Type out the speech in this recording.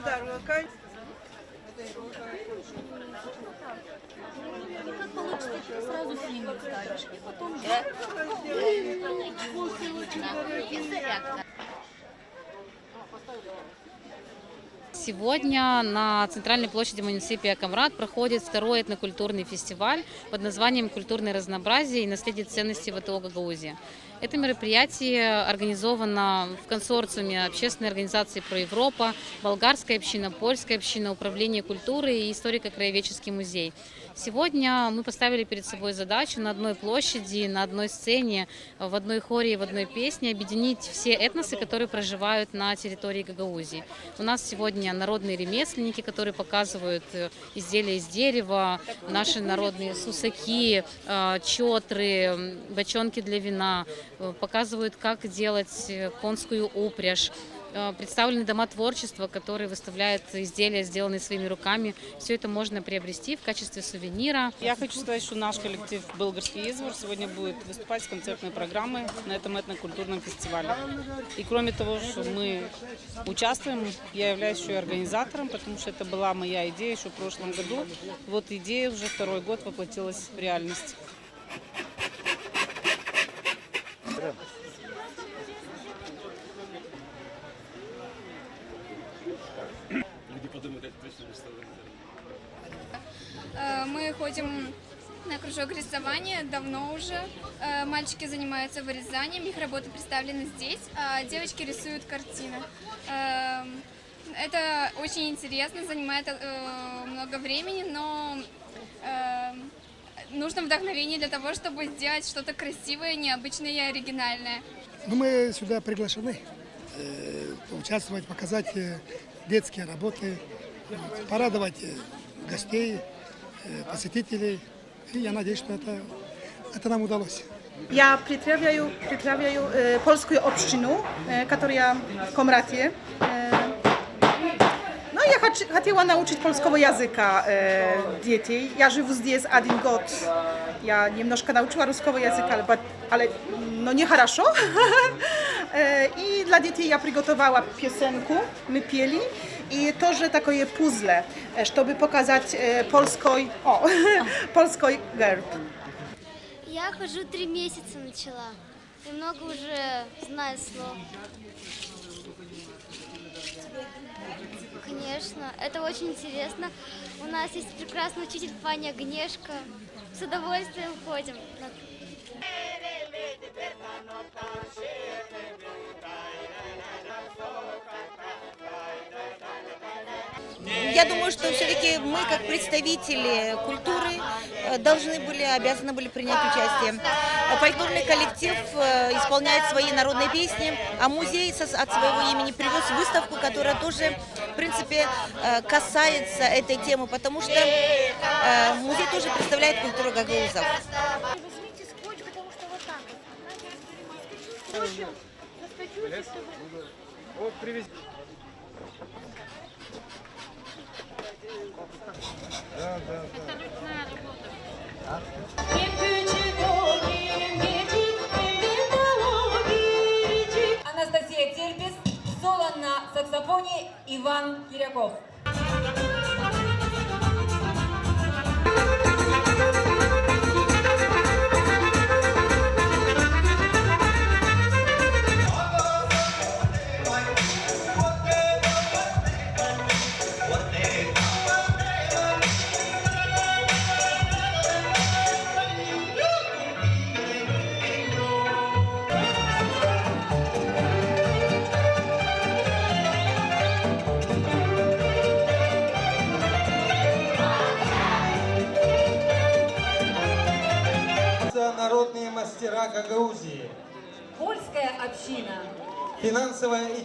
здорово. Как получится, ты сразу снимок ставишь, и потом Сегодня на центральной площади муниципия Камрад проходит второй этнокультурный фестиваль под названием «Культурное разнообразие и наследие ценностей ВТО Гагаузии». Это мероприятие организовано в консорциуме общественной организации «Проевропа», болгарская община, польская община, управление культуры и историко-краеведческий музей. Сегодня мы поставили перед собой задачу на одной площади, на одной сцене, в одной хоре и в одной песне объединить все этносы, которые проживают на территории Гагаузии. У нас сегодня народные ремесленники, которые показывают изделия из дерева, наши народные сусаки, чотры, бочонки для вина, показывают, как делать конскую упряжь. Представлены дома творчества, которые выставляют изделия, сделанные своими руками. Все это можно приобрести в качестве сувенира. Я хочу сказать, что наш коллектив «Болгарский извор» сегодня будет выступать с концертной программой на этом этнокультурном фестивале. И кроме того, что мы участвуем, я являюсь еще и организатором, потому что это была моя идея еще в прошлом году. Вот идея уже второй год воплотилась в реальность. Мы ходим на кружок рисования давно уже. Мальчики занимаются вырезанием, их работы представлены здесь, а девочки рисуют картины. Это очень интересно, занимает много времени, но нужно вдохновение для того, чтобы сделать что-то красивое, необычное и оригинальное. Мы сюда приглашены участвовать, показать детские работы, порадовать гостей, посетителей. И я надеюсь, что это нам удалось. Ja przytrawiaję polską obszczynę, która w Komratie. No i ja chciała nauczyć polskiego języka dzieci. Ja żyję здесь 1 год. Я немножко научила русского языка, ale no nie хорошо. I dla dzieci ja przygotowała piosenkę, my pieli. I to, że takie puzzle, żeby pokazać polski gerb. Я хожу 3 месяца начала. И много уже знаю слов. Конечно, это очень интересно. У нас есть прекрасный учитель Фаня Агнешка. С удовольствием ходим. Я думаю, что все-таки мы, как представители культуры, обязаны были принять участие. Фольклорный коллектив исполняет свои народные песни, а музей от своего имени привез выставку, которая тоже, в принципе, касается этой темы, потому что музей тоже представляет культуру гагаузов. Анастасия Терпис, соло на саксофоне Иван Киряков. Народные мастера Гагаузии. Польская община. Финансовая и